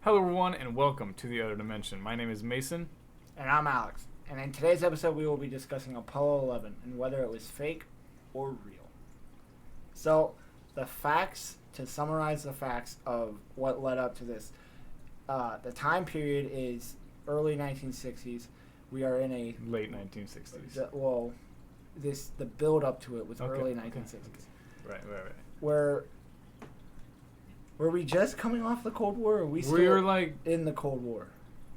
Hello, everyone, and welcome to the Other Dimension. My name is Mason. And I'm Alex. And in today's episode, we will be discussing Apollo 11 and whether it was fake or real. So, to summarize the facts of what led up to this, the time period is early 1960s. We are in a... Late 1960s. The build up to it was early 1960s. Okay. Right. Were we just coming off the Cold War, or we were like in the Cold War?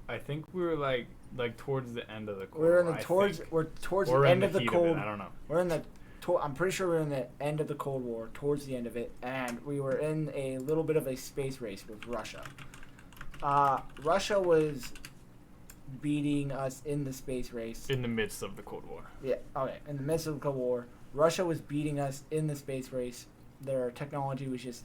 I think we were like towards the end of the Cold We're War. We're towards the end of the Cold. I don't know. We're in the. I'm pretty sure we're in the end of the Cold War, towards the end of it, and we were in a little bit of a space race with Russia. Russia was beating us in the space race. In the midst of the Cold War. Yeah. Okay. In the midst of the Cold War, Russia was beating us in the space race. Their technology was just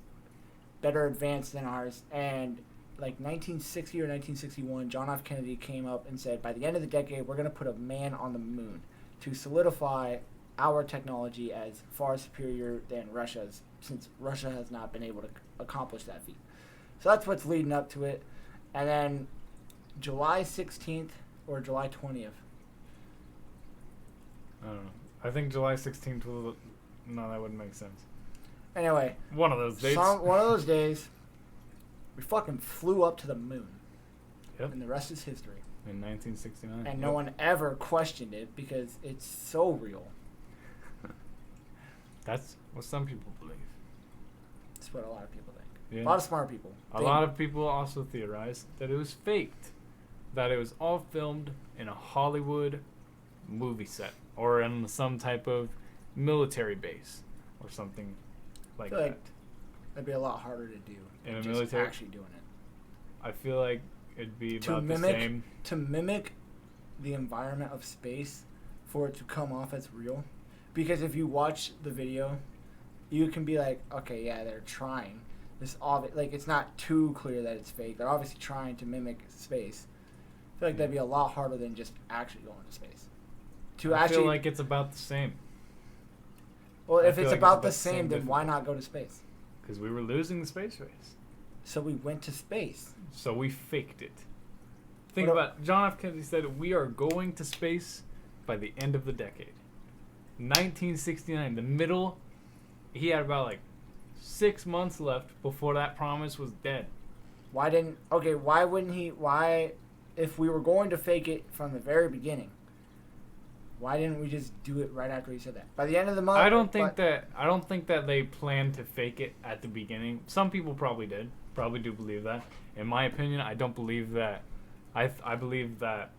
better advanced than ours, and like 1960 or 1961, John F. Kennedy came up and said, by the end of the decade, we're going to put a man on the moon to solidify our technology as far superior than Russia's, since Russia has not been able to accomplish that feat. So that's what's leading up to it. And then July 16th or July 20th. I don't know. I think July 16th was... No, that wouldn't make sense. Anyway. One of those days. One of those days, we fucking flew up to the moon. Yep. And the rest is history. In 1969. And no one ever questioned it because it's so real. That's what some people believe. That's what a lot of people think. Yeah. A lot of smart people. A lot of people also theorize that it was faked. That it was all filmed in a Hollywood movie set. Or in some type of military base. Or something like that. Like that'd be a lot harder to do. In a just military? actually doing it. I feel like it'd be about the same. To mimic the environment of space for it to come off as real. Because if you watch the video, you can be like, okay, yeah, they're trying. It's not too clear that it's fake. They're obviously trying to mimic space. I feel like that'd be a lot harder than just actually going to space. I feel like it's about the same. Well, if it's about the same, then why not go to space? Because we were losing the space race. So we went to space. So we faked it. Think about it. John F. Kennedy said we are going to space by the end of the decade. 1969, the middle, he had about 6 months left before that promise was dead. Why wouldn't he, if we were going to fake it from the very beginning, why didn't we just do it right after he said that? By the end of the month? I don't think that they planned to fake it at the beginning. Some people probably did. Probably do believe that. In my opinion, I don't believe that. I believe that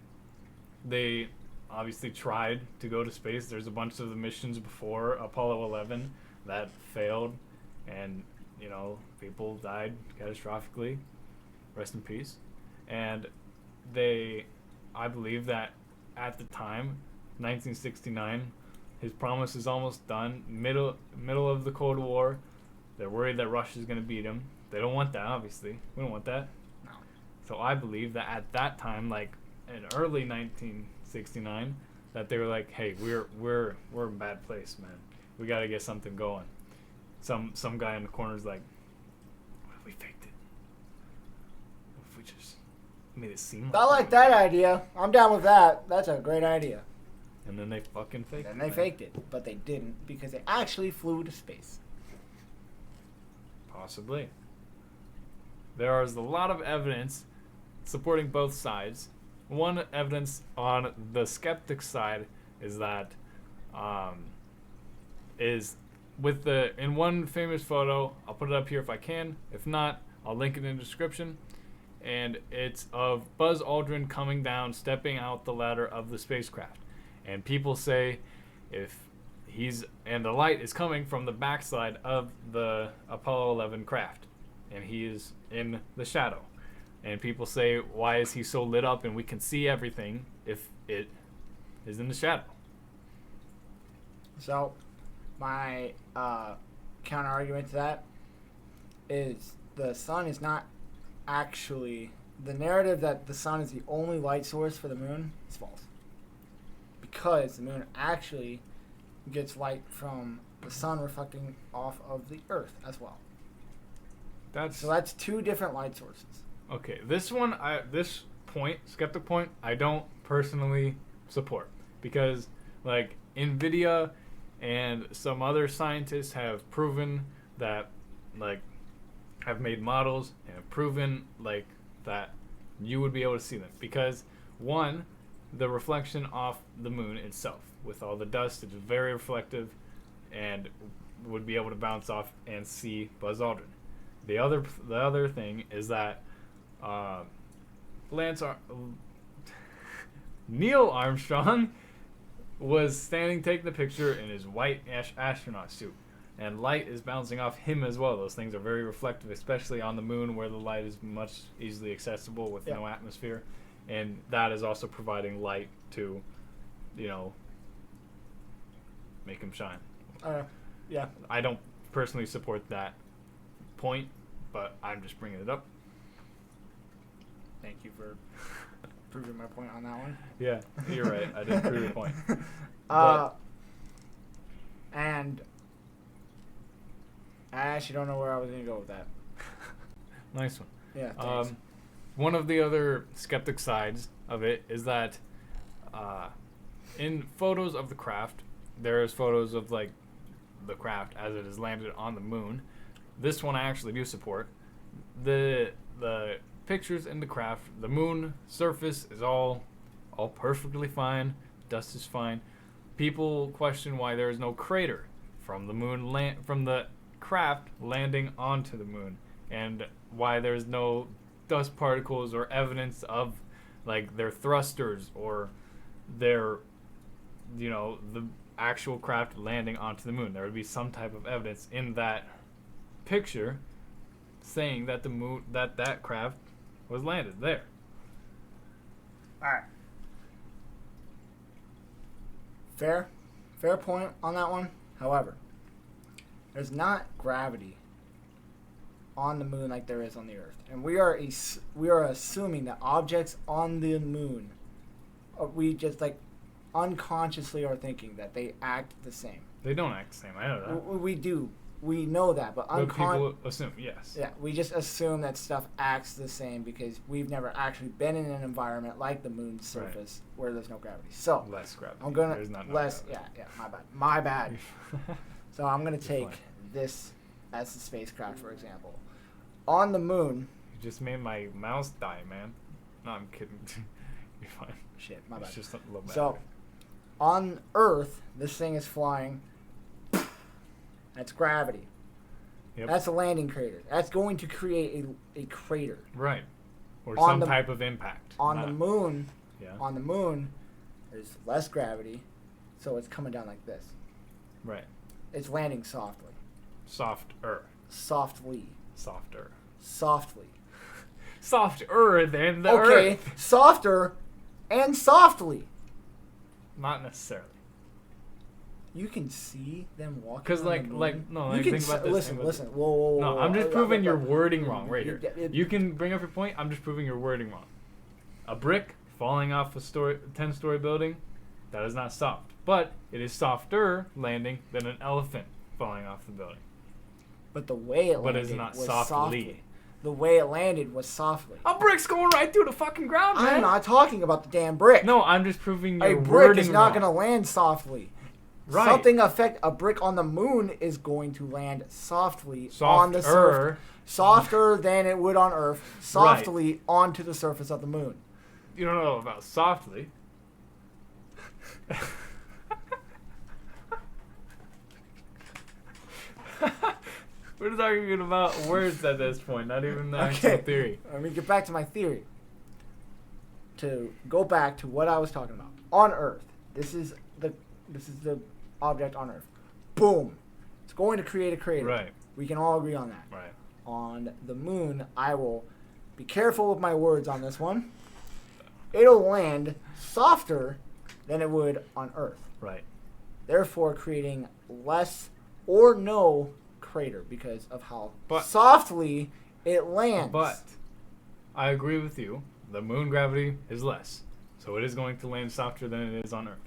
they obviously tried to go to space. There's a bunch of the missions before Apollo 11 that failed, and people died catastrophically. Rest in peace. And I believe that at the time, 1969, his promise is almost done. Middle of the Cold War. They're worried that Russia's going to beat him. They don't want that, obviously. We don't want that. No. So I believe that at that time, in early 1969, that they were like, "Hey, we're in a bad place, man. We got to get something going." Some guy in the corner is like, "What if we faked it? What if we just made it seem like?" I like that idea. I'm down with that. That's a great idea. And then they fucking faked it. And they faked it, but they didn't because they actually flew to space. Possibly. There is a lot of evidence supporting both sides. One evidence on the skeptic side is that in one famous photo, I'll put it up here if I can. If not, I'll link it in the description. And it's of Buzz Aldrin coming down, stepping out the ladder of the spacecraft. And people say and the light is coming from the backside of the Apollo 11 craft. And he is in the shadow. And people say, why is he so lit up and we can see everything if it is in the shadow? So, my counter argument to that is the sun is not actually... The narrative that the sun is the only light source for the moon is false. Because the moon actually gets light from the sun reflecting off of the earth as well. So that's two different light sources. Okay, this one, skeptic point, I don't personally support because, like, NVIDIA and some other scientists have proven that, like, have made models and have proven, like, that you would be able to see them because, one, the reflection off the moon itself with all the dust, it's very reflective and would be able to bounce off and see Buzz Aldrin. The other thing is that Neil Armstrong was standing taking the picture in his white astronaut suit, and light is bouncing off him as well. Those things are very reflective, especially on the moon where the light is much easily accessible with no atmosphere, and that is also providing light to, make him shine. Yeah. I don't personally support that point, but I'm just bringing it up. Thank you for proving my point on that one. Yeah, you're right. I did prove your point. And I actually don't know where I was going to go with that. Nice one. Yeah, thanks. One of the other skeptic sides of it is that in photos of the craft, there's photos of, like, the craft as it has landed on the moon. This one I actually do support. The pictures in the craft, the moon surface is all perfectly fine. Dust is fine. People question why there is no crater from the moon from the craft landing onto the moon, and why there's no dust particles or evidence of, like, their thrusters or their, the actual craft landing onto the moon. There would be some type of evidence in that picture saying that the moon, that craft was landed there. All right. Fair point on that one. However, there's not gravity on the moon like there is on the Earth, and we are assuming that objects on the moon, we just, like, unconsciously are thinking that they act the same. They don't act the same. I know that. We do. We know that, but people assume, yes. Yeah, we just assume that stuff acts the same because we've never actually been in an environment like the moon's surface where there's no gravity. So less gravity. I'm gonna there's not less. gravity. Yeah, my bad. So I'm gonna take this as the spacecraft, for example. On the moon. You just made my mouse die, man. No, I'm kidding. You're fine. Shit, my bad. It's just a little bit. So, on Earth, this thing is flying. That's gravity. Yep. That's a landing crater. That's going to create a crater. Right. Or On some the- type of impact. On the moon, Yeah. on the moon, there's less gravity, so it's coming down like this. Right. It's landing softly. Softer. Softly. Softer. Softly. Softer than the Okay, Earth. softer and softly. Not necessarily. You can see them walking. Because, on like, the moon. like, think about this. Listen. Think about Whoa. No, I'm just proving your wording wrong right here. It- You can bring up your point. I'm just proving your wording wrong. A brick falling off a 10-story building, that is not soft. But it is softer landing than an elephant falling off the building. But the way it But landed it's not was softly. softly. The way it landed was softly. A brick's going right through the fucking ground, man. I'm not talking about the damn brick. No, I'm just proving your a wording brick is not wrong. going to land softly. Right. A brick on the moon is going to land softly on the surface. Softer than it would on Earth. Softly onto the surface of the moon. You don't know about softly. We're just arguing about words at this point, not even the actual theory. Let me get back to my theory. To go back to what I was talking about. On Earth, this is the object on Earth. Boom. It's going to create a crater. Right. We can all agree on that. Right. On the moon, I will be careful with my words on this one. It'll land softer than it would on Earth. Right. Therefore, creating less or no crater because of how But- softly it lands. But I agree with you. The moon gravity is less. So it is going to land softer than it is on Earth.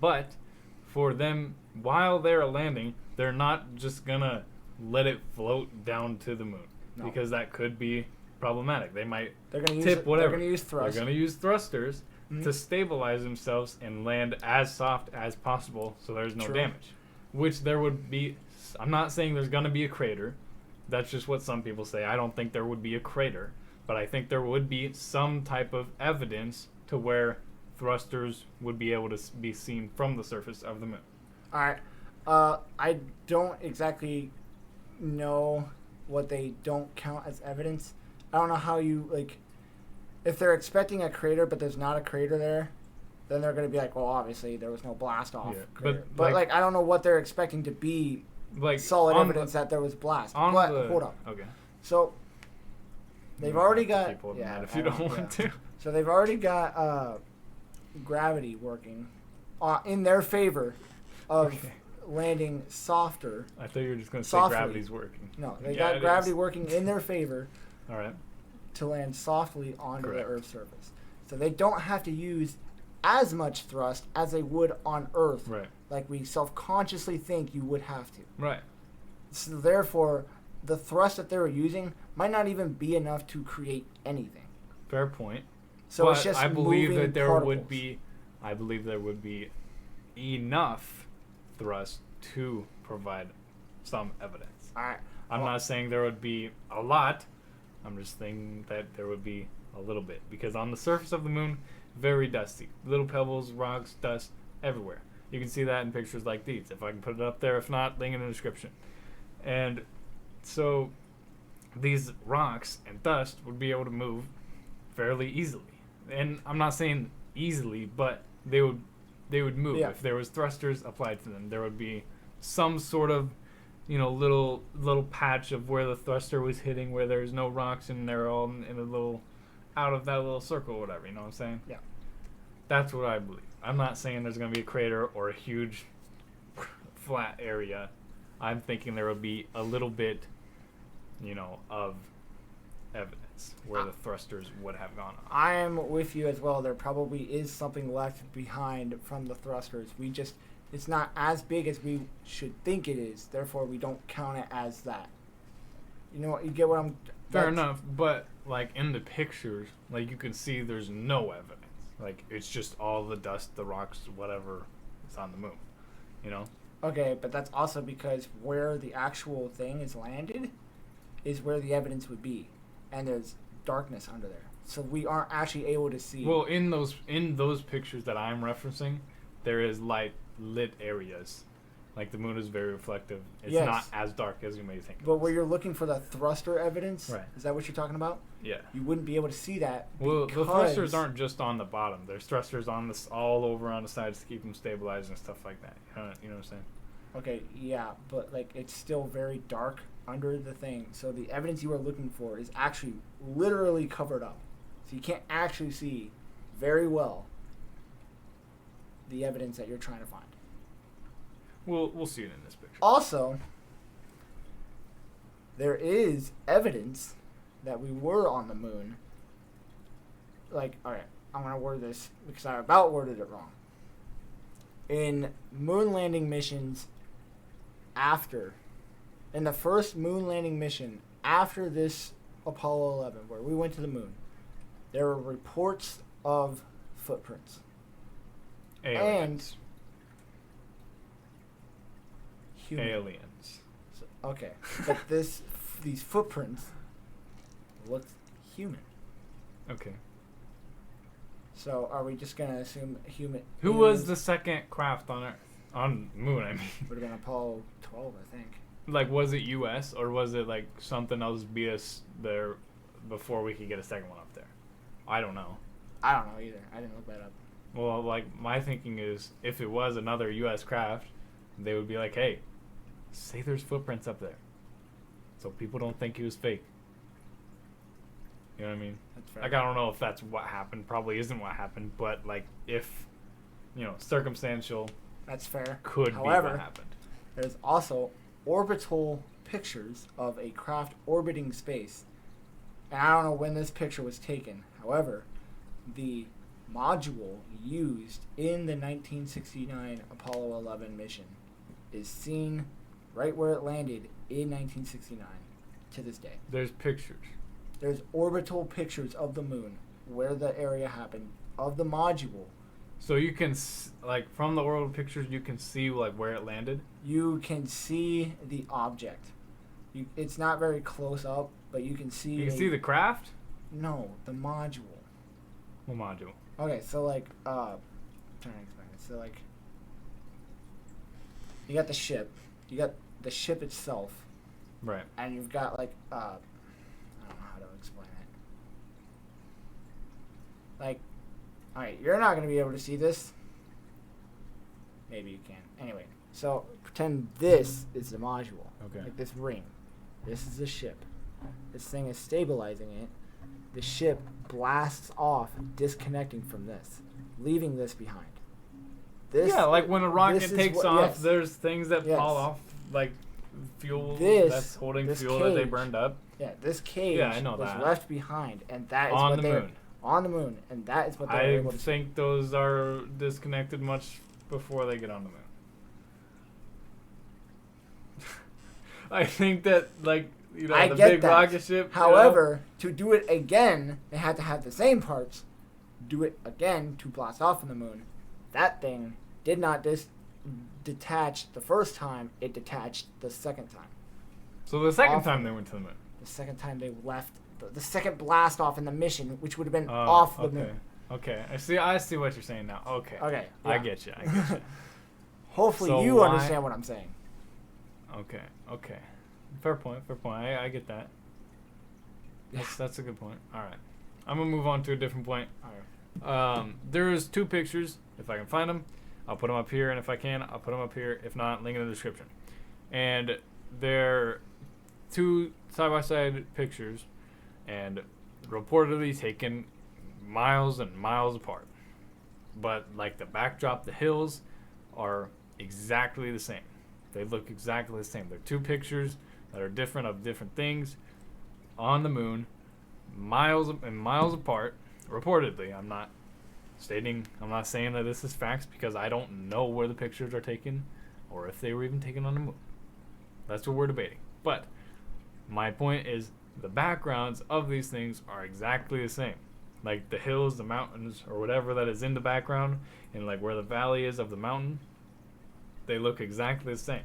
But for them, while they're landing, they're not just going to let it float down to the moon. No. Because that could be problematic. They might They're gonna use tip whatever. They're gonna use thrust. They're gonna use thrusters Mhm. to stabilize themselves and land as soft as possible, so there's no True. damage. Which there would be. I'm not saying there's gonna be a crater. That's just what some people say. I don't think there would be a crater, but I think there would be some type of evidence to where thrusters would be able to be seen from the surface of the moon. All right. I don't exactly know what they don't count as evidence. I don't know how you, like, if they're expecting a crater but there's not a crater there, then they're going to be like, well, obviously there was no blast off. Yeah, Crater. but, But, like, I don't know what they're expecting to be like solid on evidence that there was blast. On But, the, hold up. Okay. So, they've You already don't have got... to keep holding Yeah, that if you don't want to. So they've already got gravity working in their favor of landing softer. I thought you were just going to say Softly. gravity's working. No, they Yeah, got it gravity is. working in their favor All right. to land softly onto Correct. the Earth's surface. So they don't have to use as much thrust as they would on Earth, Right. like we self-consciously think you would have to. Right. So therefore, the thrust that they were using might not even be enough to create anything. Fair point. So but it's just I believe moving that there particles. would be, I believe there would be enough thrust to provide some evidence. All right. I'm Well- not saying there would be a lot. I'm just saying that there would be a little bit, because on the surface of the moon, very dusty, little pebbles, rocks, dust everywhere. You can see that in pictures like these. If I can put it up there, if not, link in the description. And so these rocks and dust would be able to move fairly easily. And I'm not saying easily, but they would move. Yeah. If there was thrusters applied to them, there would be some sort of, little patch of where the thruster was hitting, where there's no rocks and they're all in a little, out of that little circle or whatever, you know what I'm saying? Yeah. That's what I believe. I'm not saying there's going to be a crater or a huge flat area. I'm thinking there would be a little bit, of evidence where the thrusters would have gone on. I am with you as well. There probably is something left behind from the thrusters. It's not as big as we should think it is. Therefore, we don't count it as that. You know what? You get what I'm... Fair enough, but like in the pictures, like you can see there's no evidence. Like it's just all the dust, the rocks, whatever is on the moon. You know? Okay, but that's also because where the actual thing is landed is where the evidence would be. And there's darkness under there. So we aren't actually able to see. Well, in those pictures that I'm referencing, there is lit areas. Like the moon is very reflective. It's Yes. not as dark as you may think. But where you're looking for the thruster evidence, Right. is that what you're talking about? Yeah. You wouldn't be able to see that. Well, the because- thrusters aren't just on the bottom. There's thrusters on this all over on the sides to keep them stabilized and stuff like that. You know what I'm saying? Okay, yeah, but like it's still very dark under the thing. So the evidence you are looking for is actually literally covered up. So you can't actually see very well the evidence that you're trying to find. We'll see it in this picture. Also, there is evidence that we were on the moon. Like, alright, I'm going to word this because I about worded it wrong. In moon landing missions in the first moon landing mission after this Apollo 11, where we went to the moon, there were reports of footprints. Aliens. Human. Aliens. Okay, but these footprints looked human. Okay. So are we just gonna assume human? Who was the second craft on Earth? On Moon, I mean. Would have been Apollo 12, I think. Like, was it U.S. or was it like something else BS there before we could get a second one up there? I don't know. I don't know either. I didn't look that up. Well, like, my thinking is if it was another U.S. craft, they would be like, hey, say there's footprints up there. So people don't think he was fake. You know what I mean? That's fair. Like, I don't know if that's what happened. Probably isn't what happened. But, like, if, circumstantial That's fair. could However, be what happened. there's also orbital pictures of a craft orbiting space. And I don't know when this picture was taken. However, the module used in the 1969 Apollo 11 mission is seen right where it landed in 1969 to this day. There's pictures. There's orbital pictures of the moon, where the area happened, of the module. So you can, like, from the orbital pictures, you can see, like, where it landed? You can see the object. It's not very close up, but you can see... You can see the craft? No, the module. What module? Okay, so, like, I'm trying to explain this. So, like, you got the ship. You got the ship itself. Right. And you've got, like, I don't know how to explain it. Like, alright, you're not going to be able to see this. Maybe you can. Anyway, so pretend this is the module. Okay. Like this ring. This is the ship. This thing is stabilizing it. The ship blasts off, disconnecting from this, leaving this behind. This, yeah, like when a rocket takes off, yes. there's things that Yes. fall off, like fuel This- that's holding this fuel that they cage. burned up. Yeah, this cage Yeah, I know was that. left behind, and that is On what the they're moon. on the moon, and that is what they're I able to see. think those are disconnected much before they get on the moon. I think that, like, you know, I the get big that. rocket ship. you know, However, to do it again, they had to have the same parts. Do it again to blast off from the moon. That thing did not detach the first time. It detached the second time. so the second off time the they went to the moon. The second time they left, the second blast off in the mission, which would have been Oh, off the okay. moon. Okay, I see what you're saying now. Okay. Okay. I yeah. get you. I get you. Hopefully So you why- understand what I'm saying. Okay. Fair point. I get that. That's a good point. All right. I'm gonna move on to a different point. All right. There's two pictures. If I can find them, I'll put them up here, and if I can, I'll put them up here. If not, link in the description. And they're two side-by-side pictures, and reportedly taken miles and miles apart. But like the backdrop, the hills are exactly the same. They look exactly the same. They're two pictures that are different of different things on the moon, miles and miles apart. Reportedly, I'm not saying that this is facts because I don't know where the pictures are taken or if they were even taken on the moon. That's what we're debating. But my point is the backgrounds of these things are exactly the same. Like the hills, the mountains, or whatever that is in the background, and like where the valley is of the mountain, they look exactly the same.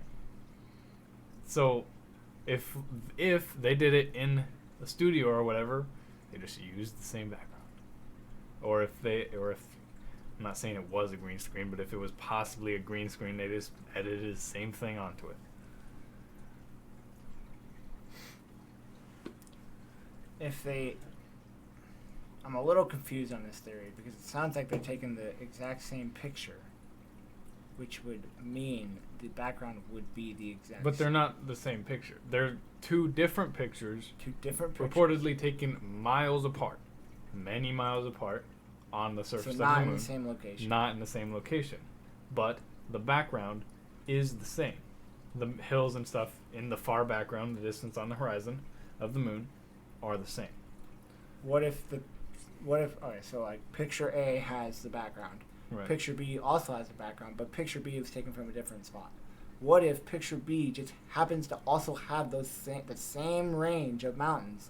So if they did it in the studio or whatever, they just used the same background. Or if I'm not saying it was a green screen, but if it was possibly a green screen, they just edited the same thing onto it. I'm a little confused on this theory because it sounds like they're taking the exact same picture, which would mean the background would be the exact But they're same. not the same picture. They're two different pictures, Two different pictures. reportedly taken miles apart, many miles apart, on the surface So of not the in moon. the same location. Not in the same location, but the background is the same. The hills and stuff in the far background, the distance on the horizon of the moon, are the same. Okay, so like picture A has the background. Right. Picture B also has the background, but picture B is taken from a different spot. What if picture B just happens to also have the same range of mountains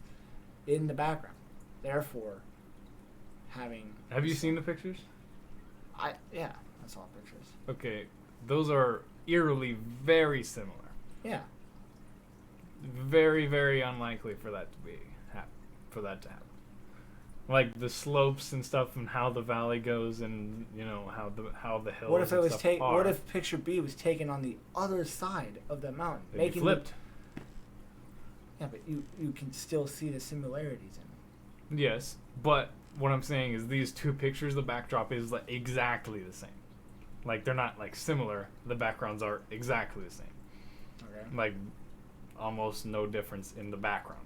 in the background? Therefore, having... Have you seen the pictures? Yeah, I saw pictures. Okay, those are eerily very similar. Yeah. Very, very unlikely for that to happen. Like the slopes and stuff, and how the valley goes, and you know how the hills. What if it and was stuff are. What if picture B was taken on the other side of the mountain, They'd be making flipped? Yeah, but you can still see the similarities in them. Yes, but what I'm saying is these two pictures, the backdrop is like exactly the same. Like they're not like similar. The backgrounds are exactly the same. Okay. Like almost no difference in the background.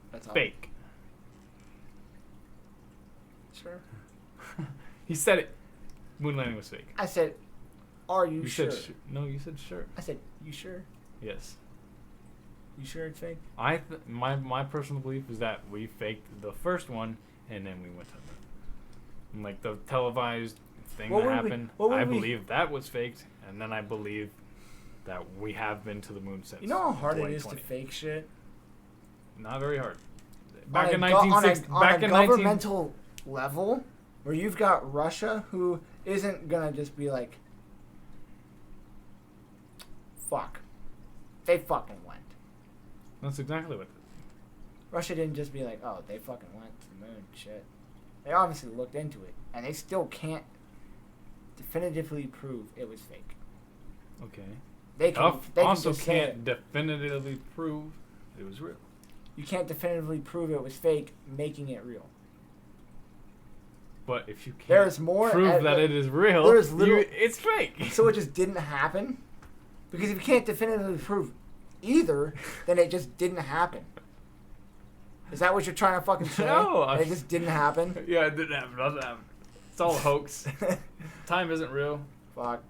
That's all. Fake. Sure. He said it. Moon landing was fake. I said, "Are you, You sure?" said no. You said sure. I said, "You sure? Yes. You sure it's fake?" My personal belief is that we faked the first one and then we went to the moon. And like the televised thing What that would we- happened, what would I we- believe that was faked, and then I believe that we have been to the moon since. You know how hard it is to 2020. fake shit? Not very hard. On Back a in go- 1960, on back a in 19 governmental level, where you've got Russia, who isn't gonna just be like, fuck, they fucking went. That's exactly what. Russia didn't just be like, oh, they fucking went to the moon. Shit. They obviously looked into it, and they still can't definitively prove it was fake. Okay. They can. They can also just say can't it. definitively prove it was real. You can't definitively prove it was fake, making it real. But if you can't There's more prove that it is real, there's little- it's fake. So it just didn't happen? Because if you can't definitively prove either, then it just didn't happen. Is that what you're trying to fucking say? No, That it just didn't happen? Yeah, it didn't happen. Doesn't happen. It's all a hoax. Time isn't real. Fuck.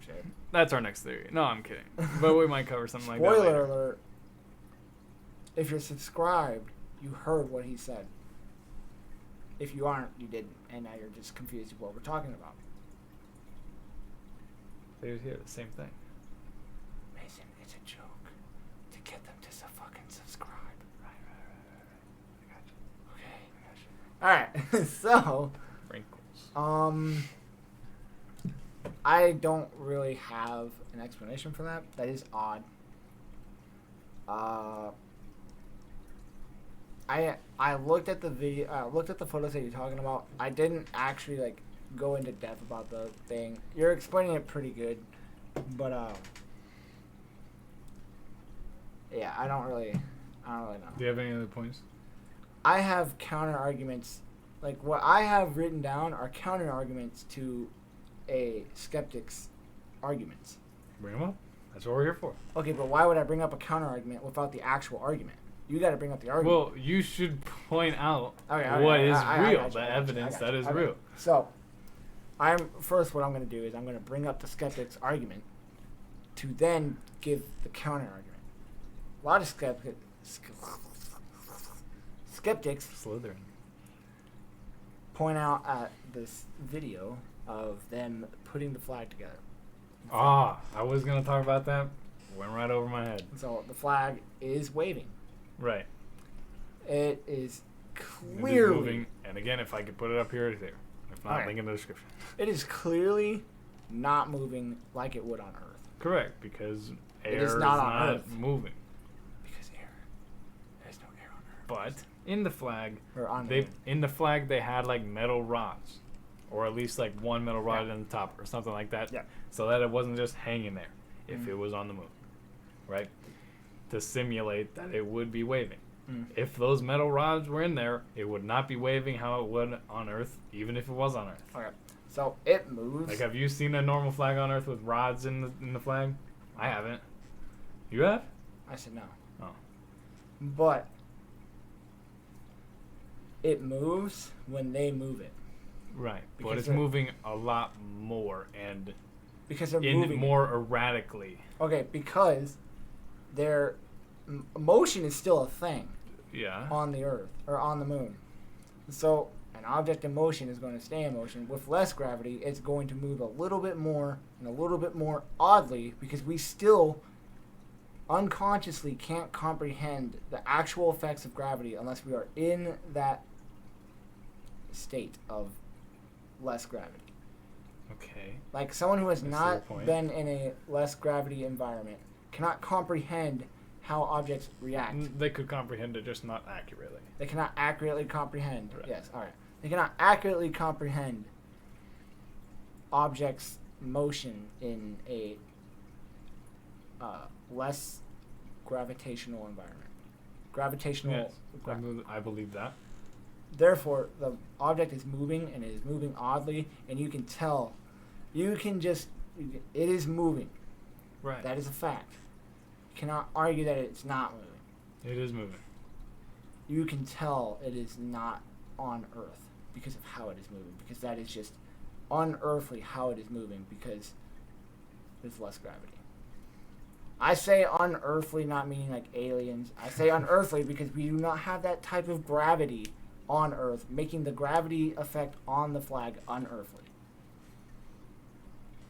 Shit. That's our next theory. No, I'm kidding. But we might cover something like that Spoiler later. alert. If you're subscribed, you heard what he said. If you aren't, you didn't. And now you're just confused with what we're talking about. They hear the same thing. Mason, it's a joke. To get them to fucking subscribe. Right. I got you. Okay. Alright. So, Wrinkles. I don't really have an explanation for that. That is odd. I looked at the video, looked at the photos that you're talking about. I didn't actually like go into depth about the thing. You're explaining it pretty good, but yeah, I don't really know. Do you have any other points? I have counter arguments. Like what I have written down are counter arguments to a skeptic's arguments. Bring them up. That's what we're here for. Okay, but why would I bring up a counter argument without the actual argument? You got to bring up the argument. Well, you should point out Okay, what is I real, got you, the I got you, evidence I got that you. is Okay. real. So, what I'm going to do is I'm going to bring up the skeptic's argument to then give the counter argument. A lot of skeptics Slytherin. point out at this video of them putting the flag together. I was going to talk about that. Went right over my head. So the flag is waving. Right. It is It is clearly moving. And again, if I could put it up here, it's there. If not, Alright. link in the description. It is clearly not moving like it would on Earth. Correct, because air is is not on not Earth. moving. Because there's no air on Earth. But in the flag, Or on they had like metal rods, or at least like one metal rod on the top, or something like that. Yeah. So that it wasn't just hanging there, if it was on the moon, right? To simulate that it would be waving. If those metal rods were in there, it would not be waving how it would on Earth, even if it was on Earth. Okay. So it moves. Like, have you seen a normal flag on Earth with rods in the flag? I haven't. You have? I said no. Oh. But it moves when they move it. Right, but Because it's they're- moving a lot more and Because they're in moving. more erratically. Okay, because their motion is still a thing Yeah. on the Earth or on the moon. So an object in motion is going to stay in motion. With less gravity, it's going to move a little bit more and a little bit more oddly because we still unconsciously can't comprehend the actual effects of gravity unless we are in that state of less gravity. Okay. Like someone who has I see your not point. been in a less gravity environment cannot comprehend how objects react. They could comprehend it, just not accurately. They cannot accurately comprehend. Right. Yes, all right. They cannot accurately comprehend objects' motion in a less gravitational environment. Gravitational. Yes, I believe that. Therefore, the object is moving and it is moving oddly, and you can tell. You can just. It is moving. Right. That is a fact. You cannot argue that it's not moving. It is moving. You can tell it is not on Earth because of how it is moving, because that is just unearthly how it is moving because there's less gravity. I say unearthly not meaning like aliens. I say unearthly because we do not have that type of gravity on Earth, making the gravity effect on the flag unearthly.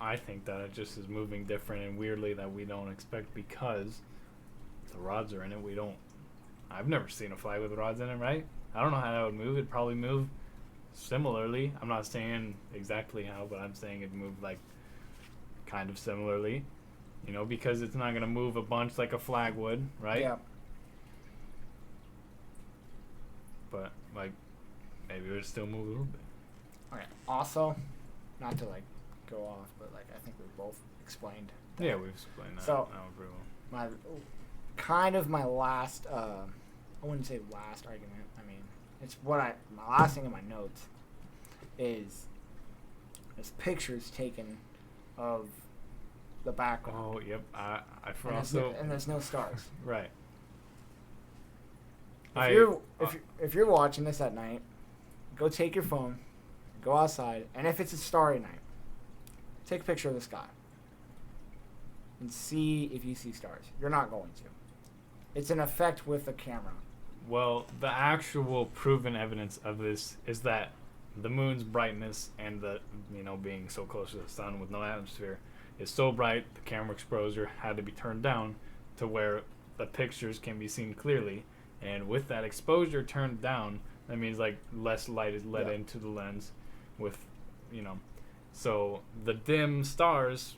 I think that it just is moving different and weirdly that we don't expect because the rods are in it. I've never seen a flag with rods in it, right? I don't know how that would move. It'd probably move similarly. I'm not saying exactly how, but I'm saying it'd move like kind of similarly. You know, because it's not gonna move a bunch like a flag would, right? Yeah. But like, maybe it would still move a little bit. Okay. Also, not to like go off, but like I think we both explained. That. Yeah, we've explained that. So, pretty well. my last, I wouldn't say last argument. I mean, it's my last thing in my notes is there's pictures taken of the background. Oh, yep. I And there's no stars. Right. If you're watching this at night, go take your phone, go outside, and if it's a starry night, take a picture of the sky and see if you see stars. You're not going to. It's an effect with the camera. Well, the actual proven evidence of this is that the moon's brightness and the, being so close to the sun with no atmosphere is so bright the camera exposure had to be turned down to where the pictures can be seen clearly. And with that exposure turned down, that means like less light is let into the lens with, so the dim stars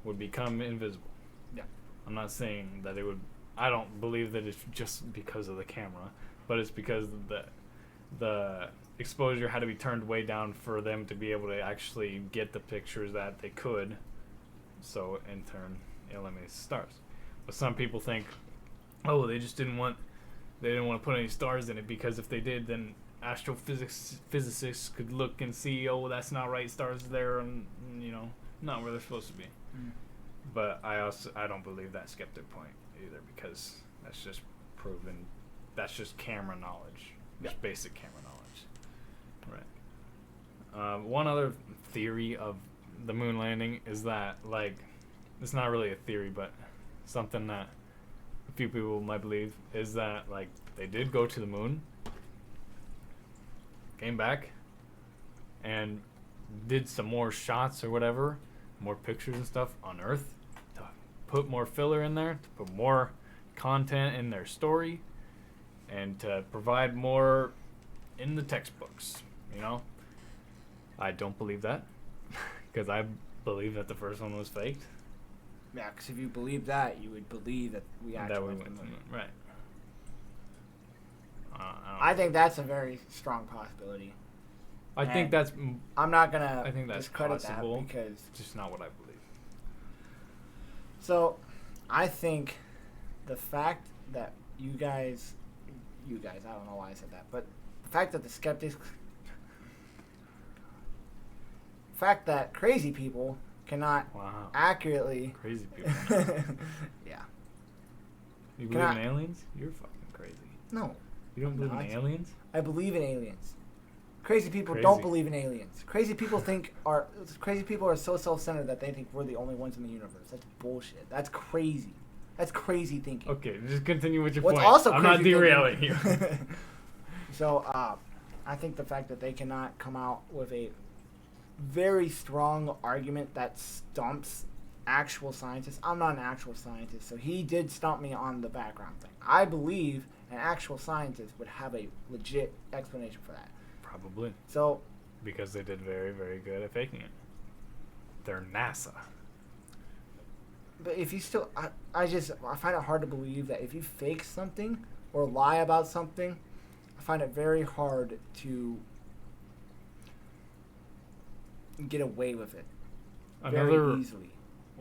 would become invisible. Yeah. I'm not saying that it would, I don't believe that it's just because of the camera, but it's because the exposure had to be turned way down for them to be able to actually get the pictures that they could. So in turn, it eliminates the stars. But some people think, oh, they didn't want to put any stars in it because if they did, then physicists could look and see, oh, that's not right, stars there, and not where they're supposed to be. Mm. But I don't believe that skeptic point either, because that's just proven, that's just camera knowledge, just basic camera knowledge. Right. One other theory of the moon landing is that, like, it's not really a theory, but something that a few people might believe is that, like, they did go to the moon, came back, and did some more shots or whatever, more pictures and stuff on Earth to put more filler in there, to put more content in their story, and to provide more in the textbooks, I don't believe that, because I believe that the first one was faked. Yeah, because if you believe that, you would believe that we actually went to the moon. Right. I think that's a very strong possibility. I think that's I'm not gonna I think that's discredit possible, that because it's just not what I believe. So, I think the fact that you guys, I don't know why I said that, but the fact that crazy people cannot accurately. Crazy people. Yeah. You believe in aliens? You're fucking crazy. No. You don't believe in aliens? I believe in aliens. Crazy people don't believe in aliens. Crazy people are so self-centered that they think we're the only ones in the universe. That's bullshit. That's crazy. That's crazy thinking. Okay, just continue with your What's point. Also I'm crazy not derailing you. So, I think the fact that they cannot come out with a very strong argument that stumps actual scientists. I'm not an actual scientist, so he did stump me on the background thing. I believe an actual scientist would have a legit explanation for that. Probably. So, because they did very, very good at faking it. They're NASA. But if you still, I find it hard to believe that if you fake something or lie about something, I find it very hard to get away with it very easily.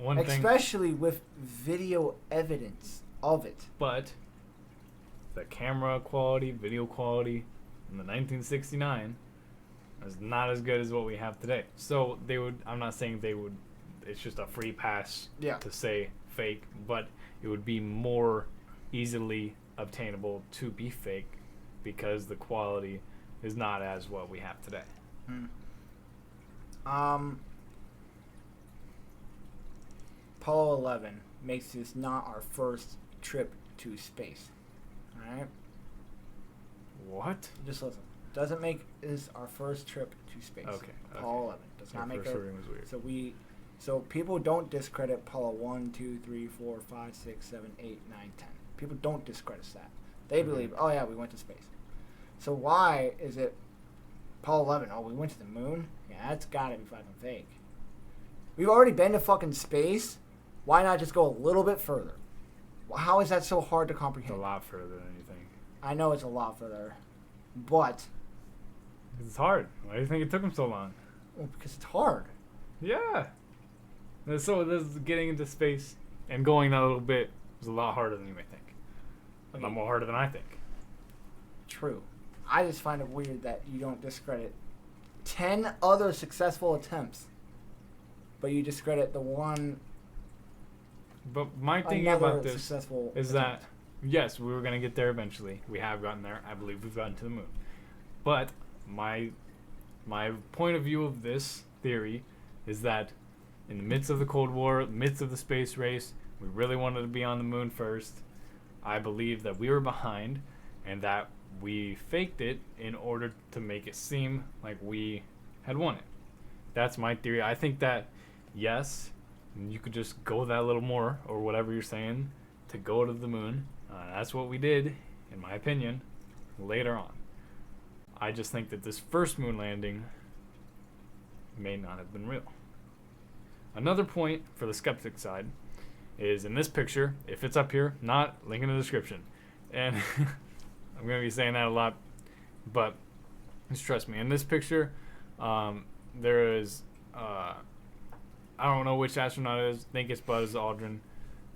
Especially with video evidence of it. But the camera quality, video quality in the 1969 is not as good as what we have today. So I'm not saying they would, it's just a free pass to say fake, but it would be more easily obtainable to be fake because the quality is not as what we have today. Apollo 11 makes this not our first trip to space. Alright? What? Just listen. Doesn't make this our first trip to space. Okay. Apollo 11 does not make it. So people don't discredit Apollo 1, 2, 3, 4, 5, 6, 7, 8, 9, 10. People don't discredit that. They believe, oh yeah, we went to space. So why is it Apollo 11? Oh, we went to the moon? Yeah, that's gotta be fucking fake. We've already been to fucking space. Why not just go a little bit further? How is that so hard to comprehend? It's a lot further than you think. I know it's a lot further, but It's hard. Why do you think it took them so long? well, because it's hard. Yeah. So this getting into space and going that little bit was a lot harder than you may think. A lot more harder than I think. True. I just find it weird that you don't discredit 10 other successful attempts, but you discredit the one. But my thinking another about this successful is attempt. that, yes, we were going to get there eventually. We have gotten there. I believe we've gotten to the moon. But my point of view of this theory is that in the midst of the Cold War, midst of the space race, we really wanted to be on the moon first. I believe that we were behind and that we faked it in order to make it seem like we had won it. That's my theory. I think that, yes, you could just go that little more, or whatever you're saying, to go to the moon. That's what we did, in my opinion, later on. I just think that this first moon landing may not have been real. Another point for the skeptic side is in this picture, if it's up here, not link in the description. And I'm going to be saying that a lot, but just trust me. In this picture, there is, I don't know which astronaut it is. I think it's Buzz Aldrin,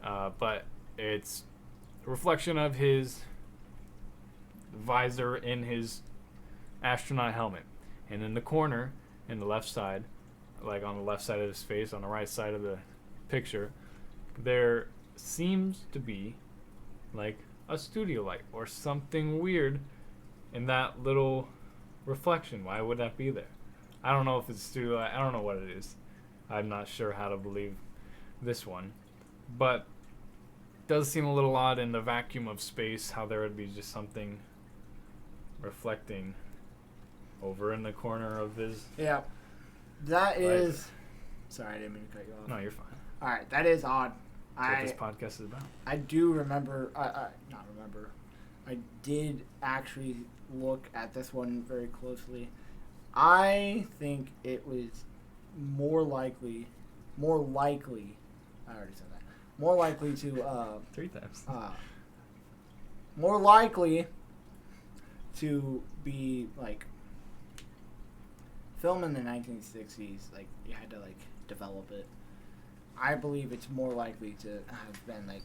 but it's a reflection of his visor in his astronaut helmet. And in the corner, in the left side, like on the left side of his face, on the right side of the picture, there seems to be like a studio light or something weird in that little reflection. Why would that be there? I don't know if it's studio light. I don't know what it is. I'm not sure how to believe this one. But it does seem a little odd in the vacuum of space how there would be just something reflecting over in the corner of his... Yeah. That is... Right. Sorry, I didn't mean to cut you off. No, you're fine. All right, that is odd. That's what this podcast is about. I do remember... not remember. I did actually look at this one very closely. I think it was more likely... I already said that. More likely to... 3 times. More likely to be, like... Film in the 1960s, like, you had to, like, develop it. I believe it's more likely to have been, like,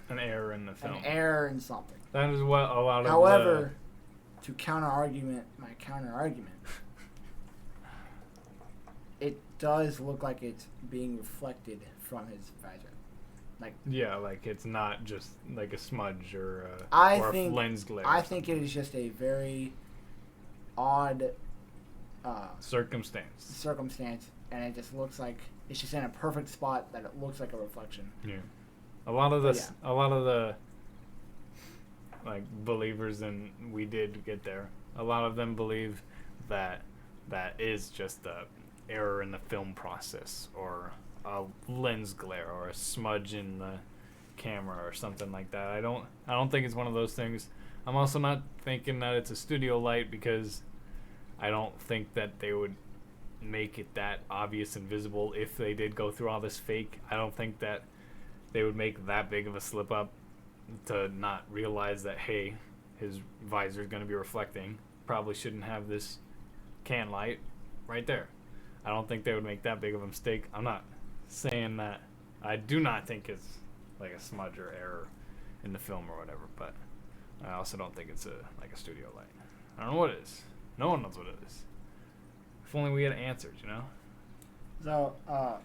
an error in the film. an error in something. That is what a lot of However, to my counter argument, it does look like it's being reflected from his visor. Like, yeah, like it's not just like a smudge or a lens glare. I think it is just a very odd circumstance, and it just looks like it's just in a perfect spot that it looks like a reflection. Yeah, a lot of the like believers, and we did get there. A lot of them believe that is just a error in the film process, or a lens glare, or a smudge in the camera, or something like that. I don't think it's one of those things. I'm also not thinking that it's a studio light, because I don't think that they would make it that obvious and visible if they did go through all this fake. I don't think that they would make that big of a slip up to not realize that, hey, his visor is going to be reflecting. Probably shouldn't have this can light right there. I don't think they would make that big of a mistake. I'm not saying that. I do not think it's like a smudge or error in the film or whatever, but I also don't think it's like a studio light. I don't know what it is. No one knows what it is. If only we had answers, you know? So, not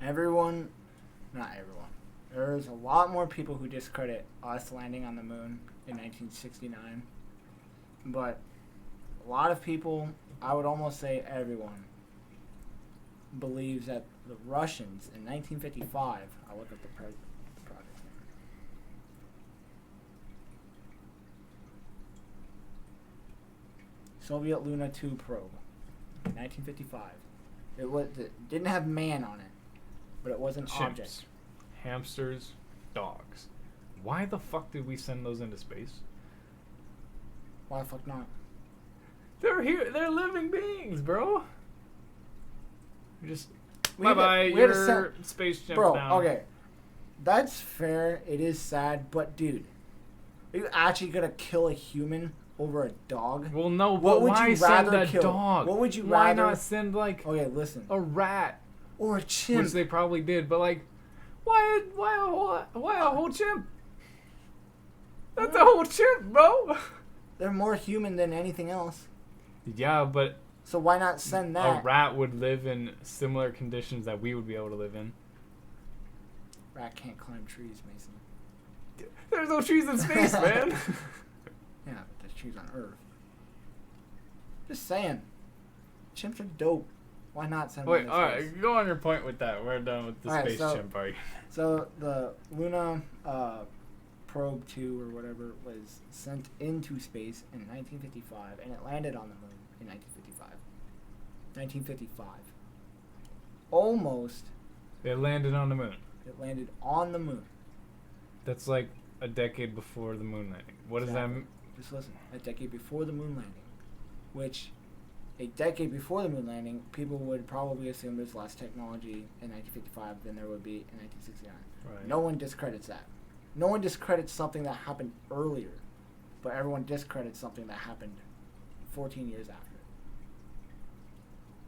everyone. There's a lot more people who discredit us landing on the moon in 1969. But a lot of people, I would almost say everyone, believes that the Russians in 1955, I'll look at the project name. Soviet Luna 2 probe, 1955. It didn't have man on it, but it was an object. hamsters, dogs. Why the fuck did we send those into space? Why the fuck not? They're here. They're living beings, bro. Just We bye had to- bye. we had to Your space jump Bro, down. okay. That's fair. It is sad, but dude, are you actually gonna kill a human over a dog? Well, no, What but would why you send rather a kill? dog? What would you Why rather- not send like Okay, listen. a rat, Or a chimp. which they probably did, but like, why a whole chimp? That's a whole chimp, bro. They're more human than anything else. Yeah, but So why not send a that? rat would live in similar conditions that we would be able to live in. Rat can't climb trees, Mason. There's no trees in space, man. Yeah, but there's trees on Earth. Just saying. Chimps are dope. Why not send Wait, one to all space? right, go on your point with that. We're done with the All right, space so- chimp argument. So the Luna probe 2 or whatever was sent into space in 1955, and it landed on the moon in 1955. 1955. Almost, It landed on the moon. it landed on the moon. That's like a decade before the moon landing. What does that Exactly. mean? Just listen. A decade before the moon landing, which a decade before the moon landing, people would probably assume there's less technology in 1955 than there would be in 1969. Right. No one discredits that. No one discredits something that happened earlier, but everyone discredits something that happened 14 years after.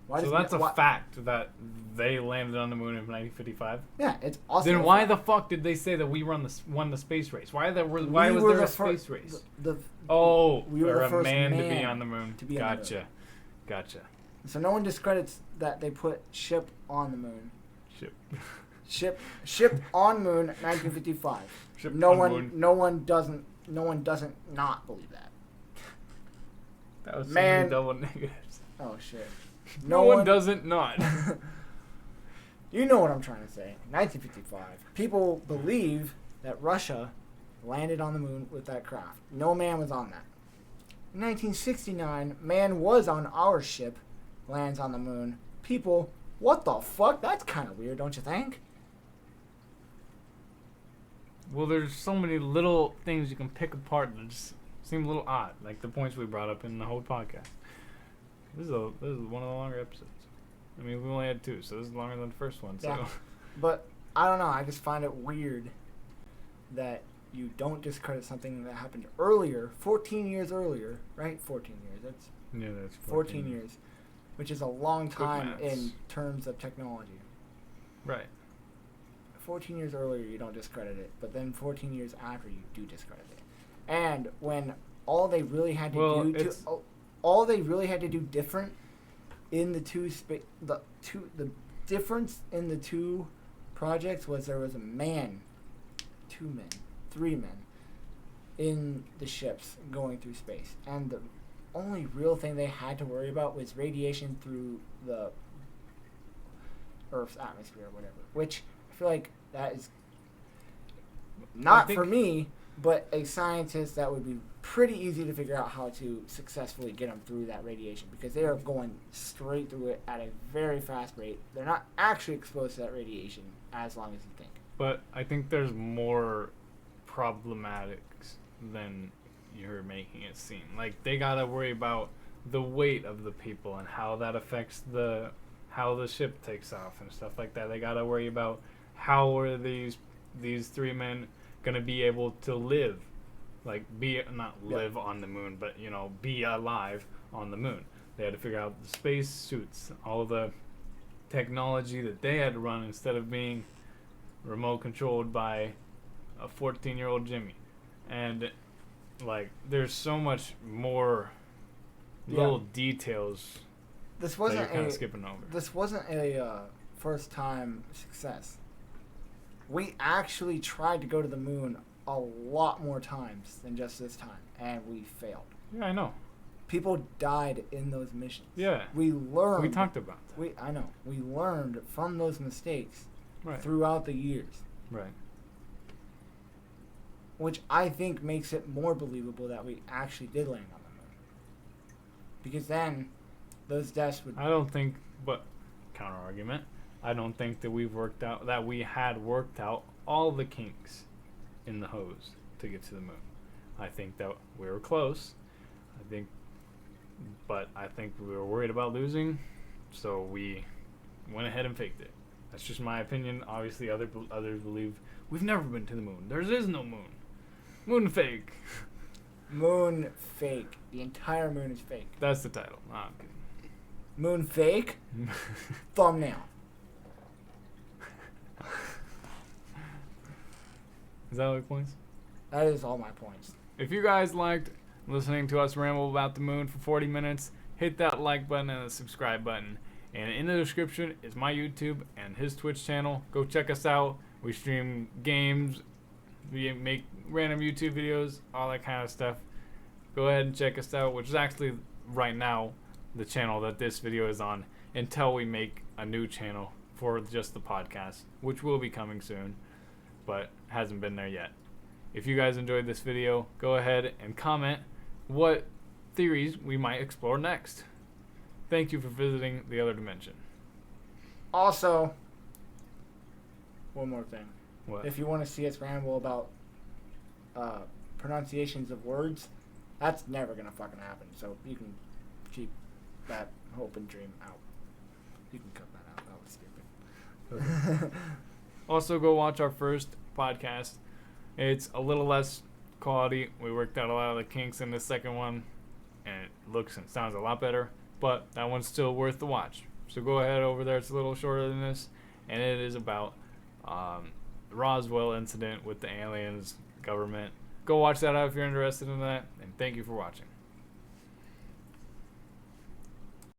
Why So does that's no- a why- fact that they landed on the moon in 1955. Yeah, it's awesome. Then why the fuck did they say that we won the space race? Why was We were there the a fir- space race? The, Oh, we were or the a first man to be man on the moon. to be on the moon. Gotcha. Gotcha. so no one discredits that they put ship on the moon. Ship. Ship on moon 1955. Ship no on one moon. no one doesn't not believe that. That was so Man. many double negatives. Oh shit. No one doesn't not. You know what I'm trying to say. 1955. People believe that Russia landed on the moon with that craft. No man was on that. In 1969, man was on our ship, lands on the moon. People, what the fuck? That's kind of weird, don't you think? Well, there's so many little things you can pick apart that just seem a little odd, like the points we brought up in the whole podcast. This is one of the longer episodes. I mean, we only had 2, so this is longer than the first one. So. Yeah. But I don't know. I just find it weird that you don't discredit something that happened earlier, 14 years earlier, right? 14 years. That's Yeah, that's 14 years, which is a long Quick time maths. in terms of technology. Right. 14 years earlier, you don't discredit it, but then 14 years after, you do discredit it. And when all they really had to Well, do it's- all they really had to do different in the difference in the two projects was there was a man, 2 men, 3 men in the ships going through space, and the only real thing they had to worry about was radiation through the Earth's atmosphere or whatever, which I feel like that is not for me, but a scientist that would be pretty easy to figure out how to successfully get them through that radiation, because they are going straight through it at a very fast rate. They're not actually exposed to that radiation as long as you think. But I think there's more problematics than you're making it seem. Like, they gotta worry about the weight of the people and how that affects how the ship takes off and stuff like that. They gotta worry about how are these 3 men gonna be able to live, like not live on the moon, but be alive on the moon. They had to figure out the space suits, all the technology that they had to run instead of being remote controlled by a 14-year-old Jimmy. And like, there's so much more little details This that you're wasn't kind of skipping over. This wasn't a first time success. We actually tried to go to the moon a lot more times than just this time, and we failed. Yeah, I know. People died in those missions. Yeah. We learned. We talked about that. I know. We learned from those mistakes Right. throughout the years, Right. which I think makes it more believable that we actually did land on the moon. Because then, those deaths would. I don't think, but counter argument, I don't think that we had worked out all the kinks in the hose to get to the moon. I think that we were close. But I think we were worried about losing, so we went ahead and faked it. That's just my opinion. Obviously, others believe we've never been to the moon. There is no moon. Moon fake. Moon fake. The entire moon is fake. That's the title. Ah, okay. Moon fake. Thumbnail. Is that all the points? That is all my points. If you guys liked listening to us ramble about the moon for 40 minutes, hit that like button and the subscribe button. And in the description is my YouTube and his Twitch channel. Go check us out. We stream games. We make random YouTube videos, all that kind of stuff. Go ahead and check us out, which is actually right now the channel that this video is on, until we make a new channel for just the podcast, which will be coming soon, but hasn't been there yet. If you guys enjoyed this video, go ahead and comment what theories we might explore next. Thank you for visiting the other dimension. Also, one more thing. What? If you want to see us ramble about pronunciations of words, that's never going to fucking happen. So you can keep that hope and dream out. You can cut that out. That was stupid. Also, go watch our first podcast. It's a little less quality. We worked out a lot of the kinks in the second one, and it looks and sounds a lot better. But that one's still worth the watch. So go ahead over there. It's a little shorter than this, and it is about the Roswell incident with the aliens, government. Go watch that out if you're interested in that, and thank you for watching.